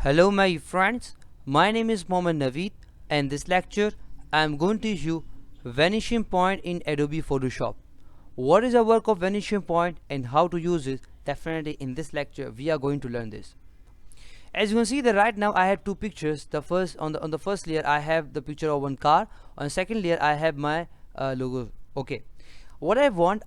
Hello my friends, my name is Mohammad Naveed and this lecture I am going to teach you Vanishing Point in Adobe Photoshop. What is the work of Vanishing Point and how to use it? Definitely in this lecture we are going to learn this. As you can see that right now I have two pictures. The first on the first layer I have the picture of one car. On the second layer I have my logo. Okay. What I want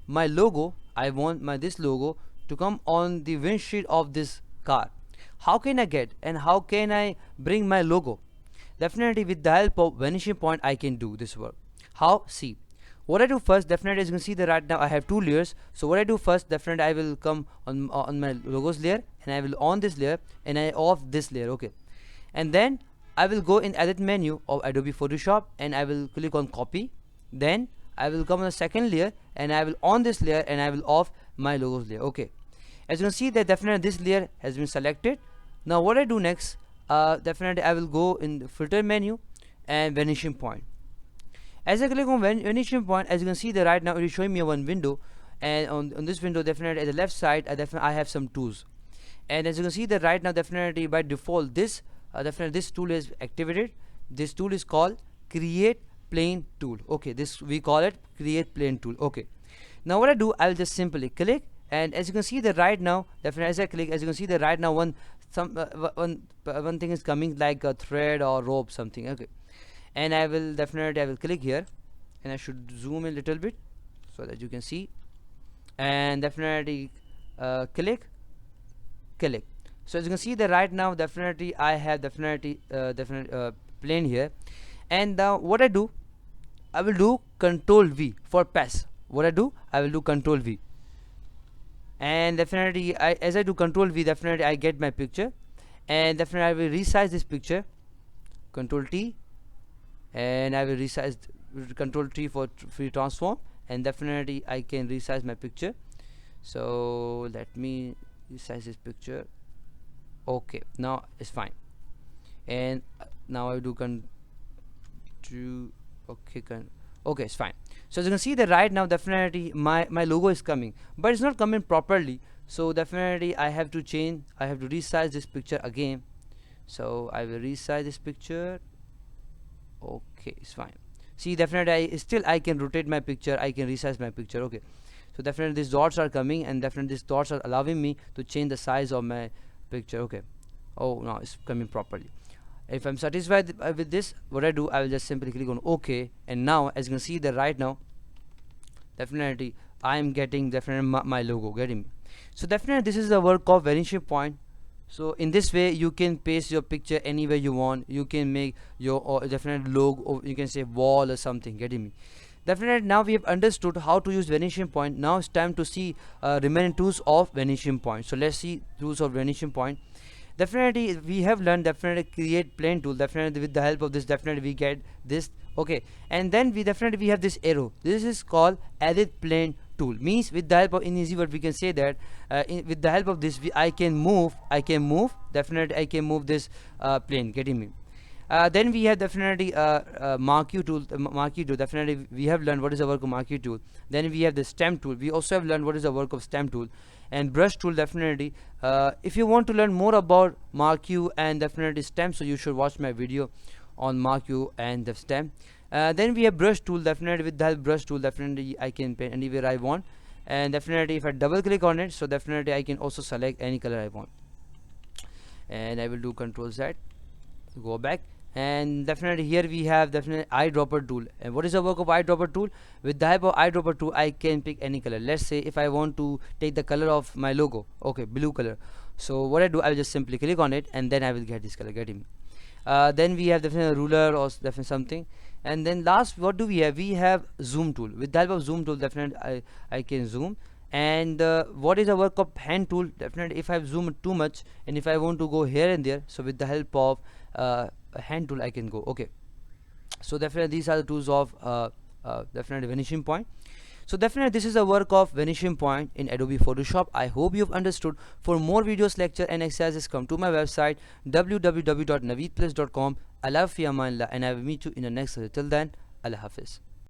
my logo. I want my this logo to come on the windshield of this car. How can I get and how can I bring my logo? Definitely with the help of Vanishing Point I can do this work. How? See, what I do first, definitely as you can see that right now I have two layers. So what I do first, definitely I will come on my logos layer and I will on this layer and I off this layer. Okay, and then I will go in edit menu of Adobe Photoshop and I will click on copy. Then I will come on the second layer and I will on this layer and I will off my logos layer. Okay, as you can see that definitely this layer has been selected. Now what I do next, definitely I will go in the filter menu and Vanishing Point. As I click on Vanishing Point, as you can see that right now it is showing me one window, and on this window definitely at the left side I have some tools. And as you can see that right now definitely by default this definitely this tool is activated. This tool is called Create Plane Tool. Okay, this we call it Create Plane Tool. Okay, now what I do, I will just simply click, and as you can see that right now definitely as I click, as you can see that right now one thing is coming like a thread or rope something. Okay, and I will click here and I should zoom a little bit so that you can see, and definitely click. So as you can see that right now definitely I have plane here. And now what I do, I will do Control V for pass. What I do, I will do Control V, and definitely as I do Control V, definitely I get my picture, and definitely I will resize this picture. Control T, and I will resize. Control T for free transform, and definitely I can resize my picture. So let me resize this picture. Okay, now it's fine. And now I do okay, it's fine. So as you can see that right now definitely my logo is coming, but it's not coming properly. So definitely I have to resize this picture again. So I will resize this picture. Okay, it's fine. See, definitely I can rotate my picture, I can resize my picture. Okay, so definitely these dots are coming, and definitely these dots are allowing me to change the size of my picture. Okay, oh, now it's coming properly. If I'm satisfied with this, what I do, I will just simply click on OK, and now as you can see that right now definitely I am getting definitely my logo getting me. So definitely this is the work of Vanishing Point. So in this way you can paste your picture anywhere you want. You can make your definite logo, or you can say wall or something, getting me. Definitely now we have understood how to use Vanishing Point. Now it's time to see remaining tools of Vanishing Point. So let's see tools of Vanishing Point. Definitely we have learned definitely Create Plane Tool. Definitely with the help of this definitely we get this. Okay, and then we have this arrow. This is called Edit Plane Tool. Means with the help of, in easy word we can say that with the help of this I can move definitely I can move this plane, getting me. Then we have definitely marquee tool. Definitely we have learned what is the work of marquee tool. Then we have the stamp tool. We also have learned what is the work of stamp tool. And brush tool, definitely if you want to learn more about marquee and definitely stamp, so you should watch my video on marquee and the stamp. Then we have brush tool. Definitely with the help brush tool definitely I can paint anywhere I want, and definitely if I double click on it, so definitely I can also select any color I want, and I will do Control Z, go back. And definitely here we have definitely eyedropper tool. And what is the work of eyedropper tool? With the help of eyedropper tool I can pick any color. Let's say if I want to take the color of my logo, okay, blue color. So what I do, I will just simply click on it and then I will get this color, getting. Then we have definitely ruler or definitely something. And then last, what do we have? We have zoom tool. With the help of zoom tool definitely I can zoom. And what is the work of hand tool? Definitely if I zoom too much and if I want to go here and there, so with the help of hand tool I can go. Okay, so definitely these are the tools of definitely Vanishing Point. So definitely this is the work of Vanishing Point in Adobe Photoshop. I hope you've understood. For more videos, lecture and exercises, come to my website www.naveedplus.com. Allah fi amanillah, and I will meet you in the next video. Till then, Allah Hafiz.